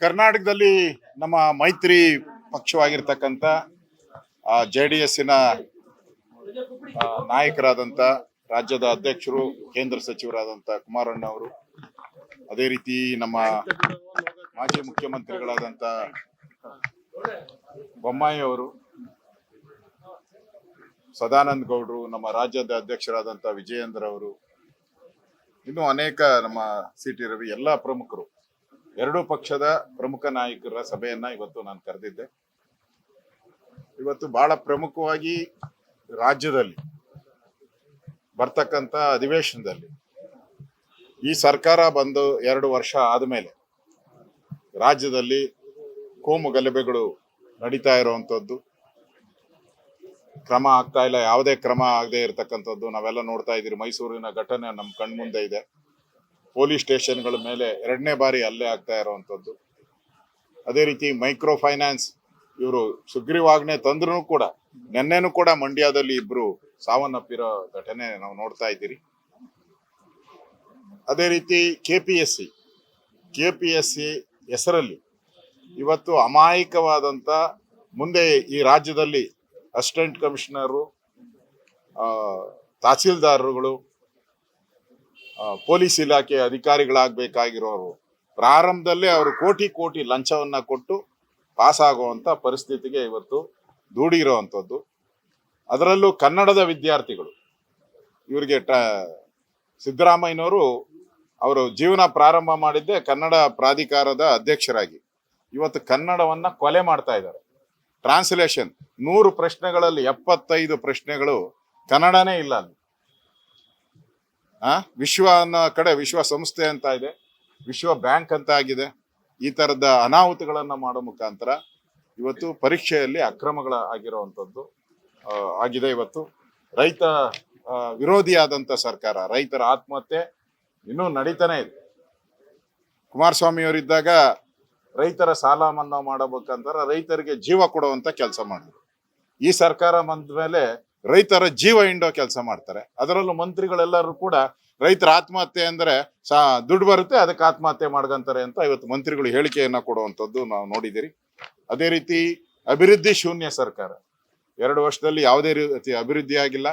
ಕರ್ನಾಟಕದಲ್ಲಿ ನಮ್ಮ ಮೈತ್ರಿ ಪಕ್ಷವಾಗಿರ್ತಕ್ಕಂಥ JDS-ನ ನಾಯಕರಾದಂಥ ರಾಜ್ಯದ ಅಧ್ಯಕ್ಷರು ಕೇಂದ್ರ ಸಚಿವರಾದಂಥ ಕುಮಾರಣ್ಣ ಅವರು, ಅದೇ ರೀತಿ ನಮ್ಮ ಮಾಜಿ ಮುಖ್ಯಮಂತ್ರಿಗಳಾದಂಥ ಬೊಮ್ಮಾಯಿ ಅವರು, ಸದಾನಂದ ಗೌಡರು, ನಮ್ಮ ರಾಜ್ಯದ ಅಧ್ಯಕ್ಷರಾದಂಥ ವಿಜಯೇಂದ್ರ ಅವರು, ಇನ್ನು ಅನೇಕ ನಮ್ಮ CT ರವಿ ಎಲ್ಲ ಪ್ರಮುಖರು, ಎರಡೂ ಪಕ್ಷದ ಪ್ರಮುಖ ನಾಯಕರ ಸಭೆಯನ್ನ ಇವತ್ತು ನಾನು ಕರೆದಿದ್ದೆ. ಇವತ್ತು ಬಹಳ ಪ್ರಮುಖವಾಗಿ ರಾಜ್ಯದಲ್ಲಿ ಬರ್ತಕ್ಕಂಥ ಅಧಿವೇಶನದಲ್ಲಿ ಈ ಸರ್ಕಾರ ಬಂದು 2 ವರ್ಷ ಆದಮೇಲೆ ರಾಜ್ಯದಲ್ಲಿ ಕೋಮು ಗಲಭೆಗಳು ನಡೀತಾ ಇರುವಂಥದ್ದು, ಕ್ರಮ ಆಗ್ತಾ ಇಲ್ಲ, ಯಾವುದೇ ಕ್ರಮ ಆಗದೆ ಇರತಕ್ಕಂಥದ್ದು ನಾವೆಲ್ಲ ನೋಡ್ತಾ ಇದ್ದೀರಿ. ಮೈಸೂರಿನ ಘಟನೆ ನಮ್ಮ ಕಣ್ಮುಂದೆ ಇದೆ. ಪೊಲೀಸ್ ಸ್ಟೇಷನ್ಗಳ ಮೇಲೆ 2ನೇ ಬಾರಿ ಹಲ್ಲೆ ಆಗ್ತಾ ಇರುವಂಥದ್ದು. ಅದೇ ರೀತಿ ಮೈಕ್ರೋ ಫೈನಾನ್ಸ್ ಇವರು ಸುಗ್ರೀವಾಜ್ಞೆ ತಂದ್ರೂ ಕೂಡ ನೆನ್ನೆನೂ ಕೂಡ ಮಂಡ್ಯದಲ್ಲಿ 2 ಸಾವನ್ನಪ್ಪಿರೋ ಘಟನೆ ನಾವು ನೋಡ್ತಾ ಇದ್ದೀರಿ. ಅದೇ ರೀತಿ KPSC ಹೆಸರಲ್ಲಿ ಇವತ್ತು ಅಮಾಯಕವಾದಂಥ, ಮುಂದೆ ಈ ರಾಜ್ಯದಲ್ಲಿ ಅಸಿಸ್ಟೆಂಟ್ ಕಮಿಷನರು, ತಹಸೀಲ್ದಾರರುಗಳು, ಪೊಲೀಸ್ ಇಲಾಖೆ ಅಧಿಕಾರಿಗಳಾಗಬೇಕಾಗಿರೋರು ಪ್ರಾರಂಭದಲ್ಲೇ ಅವರು ಕೋಟಿ ಲಂಚವನ್ನ ಕೊಟ್ಟು ಪಾಸ್ ಆಗುವಂತ ಪರಿಸ್ಥಿತಿಗೆ ಇವತ್ತು ದೂಡಿರುವಂಥದ್ದು. ಅದರಲ್ಲೂ ಕನ್ನಡದ ವಿದ್ಯಾರ್ಥಿಗಳು, ಇವರಿಗೆ ಸಿದ್ದರಾಮಯ್ಯನವರು ಅವರು ಜೀವನ ಪ್ರಾರಂಭ ಮಾಡಿದ್ದೆ ಕನ್ನಡ ಪ್ರಾಧಿಕಾರದ ಅಧ್ಯಕ್ಷರಾಗಿ. ಇವತ್ತು ಕನ್ನಡವನ್ನ ಕೊಲೆ ಮಾಡ್ತಾ ಇದ್ದಾರೆ. ಟ್ರಾನ್ಸ್ಲೇಷನ್ 100 ಪ್ರಶ್ನೆಗಳಲ್ಲಿ 75 ಪ್ರಶ್ನೆಗಳು ಕನ್ನಡನೇ ಇಲ್ಲ ಅಲ್ಲಿ. ವಿಶ್ವ ಅನ್ನೋ ಕಡೆ ವಿಶ್ವಸಂಸ್ಥೆ ಅಂತ ಇದೆ, ವಿಶ್ವ ಬ್ಯಾಂಕ್ ಅಂತ ಆಗಿದೆ. ಈ ತರದ ಅನಾಹುತಗಳನ್ನ ಮಾಡೋ ಮುಖಾಂತರ ಇವತ್ತು ಪರೀಕ್ಷೆಯಲ್ಲಿ ಅಕ್ರಮಗಳ ಆಗಿರುವಂಥದ್ದು ಆಗಿದೆ. ಇವತ್ತು ರೈತ ವಿರೋಧಿಯಾದಂಥ ಸರ್ಕಾರ, ರೈತರ ಆತ್ಮಹತ್ಯೆ ಇನ್ನೂ ನಡೀತಾನೆ ಇದೆ. ಕುಮಾರಸ್ವಾಮಿ ಅವರಿದ್ದಾಗ ರೈತರ ಸಾಲ ಮನ್ನಾ ಮಾಡಬೇಕಂತಾರ ರೈತರಿಗೆ ಜೀವ ಕೊಡುವಂತ ಕೆಲಸ ಮಾಡಿದ್ರು. ಈ ಸರ್ಕಾರ ಬಂದ ಮೇಲೆ ರೈತರ ಜೀವ ಹಿಂಡೋ ಕೆಲಸ ಮಾಡ್ತಾರೆ. ಅದರಲ್ಲೂ ಮಂತ್ರಿಗಳೆಲ್ಲರೂ ಕೂಡ ರೈತರ ಆತ್ಮಹತ್ಯೆ ಅಂದ್ರೆ ದುಡ್ಡು ಬರುತ್ತೆ ಅದಕ್ಕೆ ಆತ್ಮಹತ್ಯೆ ಮಾಡ್ಕೊಂತಾರೆ ಅಂತ ಇವತ್ತು ಮಂತ್ರಿಗಳು ಹೇಳಿಕೆಯನ್ನ ಕೊಡುವಂಥದ್ದು ನಾವು ನೋಡಿದಿರಿ. ಅದೇ ರೀತಿ ಅಭಿವೃದ್ಧಿ ಶೂನ್ಯ ಸರ್ಕಾರ, 2 ವರ್ಷದಲ್ಲಿ ಯಾವುದೇ ರೀತಿ ಅಭಿವೃದ್ಧಿ ಆಗಿಲ್ಲ.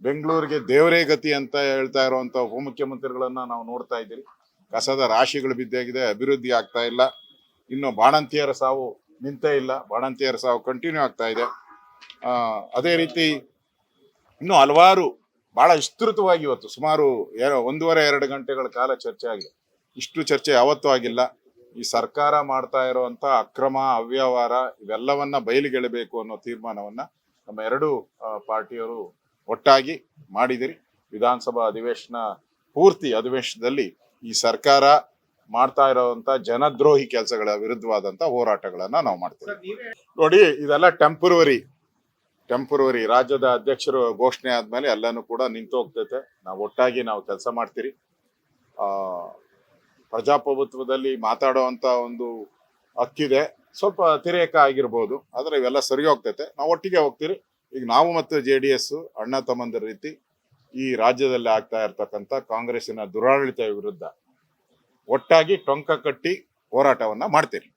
ಬೆಂಗಳೂರಿಗೆ ದೇವರೇ ಗತಿ ಅಂತ ಹೇಳ್ತಾ ಇರುವಂತ ಉಪಮುಖ್ಯಮಂತ್ರಿಗಳನ್ನ ನಾವು ನೋಡ್ತಾ ಇದ್ದೀರಿ. ಕಸದ ರಾಶಿಗಳು ಬಿದ್ದಾಗಿದೆ, ಅಭಿವೃದ್ಧಿ ಆಗ್ತಾ ಇಲ್ಲ. ಇನ್ನು ಬಾಣಂತಿಯರ ಸಾವು ನಿಂತೇ ಇಲ್ಲ, ಬಾಣಂತಿಯರ ಸಾವು ಕಂಟಿನ್ಯೂ ಆಗ್ತಾ ಇದೆ. ಅದೇ ರೀತಿ ಇನ್ನು ಹಲವಾರು ಬಹಳ ವಿಸ್ತೃತವಾಗಿ ಇವತ್ತು ಸುಮಾರು 1.5-2 ಗಂಟೆಗಳ ಕಾಲ ಚರ್ಚೆ ಆಗಿದೆ. ಇಷ್ಟು ಚರ್ಚೆ ಯಾವತ್ತೂ ಆಗಿಲ್ಲ. ಈ ಸರ್ಕಾರ ಮಾಡ್ತಾ ಇರುವಂತ ಅಕ್ರಮ, ಅವ್ಯವಹಾರ ಇವೆಲ್ಲವನ್ನ ಬಯಲಿಗೆಳಬೇಕು ಅನ್ನೋ ತೀರ್ಮಾನವನ್ನ ನಮ್ಮ 2 ಪಾರ್ಟಿಯವರು ಒಟ್ಟಾಗಿ ಮಾಡಿದಿರಿ. ವಿಧಾನಸಭಾ ಪೂರ್ತಿ ಅಧಿವೇಶನದಲ್ಲಿ ಈ ಸರ್ಕಾರ ಮಾಡ್ತಾ ಇರುವಂತ ಜನದ್ರೋಹಿ ಕೆಲಸಗಳ ವಿರುದ್ಧವಾದಂತ ಹೋರಾಟಗಳನ್ನ ನಾವು ಮಾಡ್ತೀವಿ. ನೋಡಿ, ಇದೆಲ್ಲ ಟೆಂಪರರಿ. ರಾಜ್ಯದ ಅಧ್ಯಕ್ಷರು ಘೋಷಣೆ ಆದ್ಮೇಲೆ ಎಲ್ಲಾನು ಕೂಡ ನಿಂತು ಹೋಗ್ತೈತೆ. ನಾವು ಒಟ್ಟಾಗಿ ನಾವು ಕೆಲಸ ಮಾಡ್ತೀರಿ. ಪ್ರಜಾಪ್ರಭುತ್ವದಲ್ಲಿ ಮಾತಾಡುವಂತ ಒಂದು ಹಕ್ಕಿದೆ, ಸ್ವಲ್ಪ ಅತಿರೇಕ ಆಗಿರ್ಬೋದು, ಆದ್ರೆ ಇವೆಲ್ಲ ಸರಿ ಹೋಗ್ತೈತೆ. ನಾವು ಒಟ್ಟಿಗೆ ಹೋಗ್ತೀರಿ. ಈಗ ನಾವು ಮತ್ತು JDS ಅಣ್ಣ ತಮ್ಮಂದಿರ ರೀತಿ ಈ ರಾಜ್ಯದಲ್ಲಿ ಆಗ್ತಾ ಇರ್ತಕ್ಕಂಥ ಕಾಂಗ್ರೆಸ್ಸಿನ ದುರಾಡಳಿತ ವಿರುದ್ಧ ಒಟ್ಟಾಗಿ ಟೊಂಕ ಕಟ್ಟಿ ಹೋರಾಟವನ್ನ ಮಾಡ್ತೀರಿ.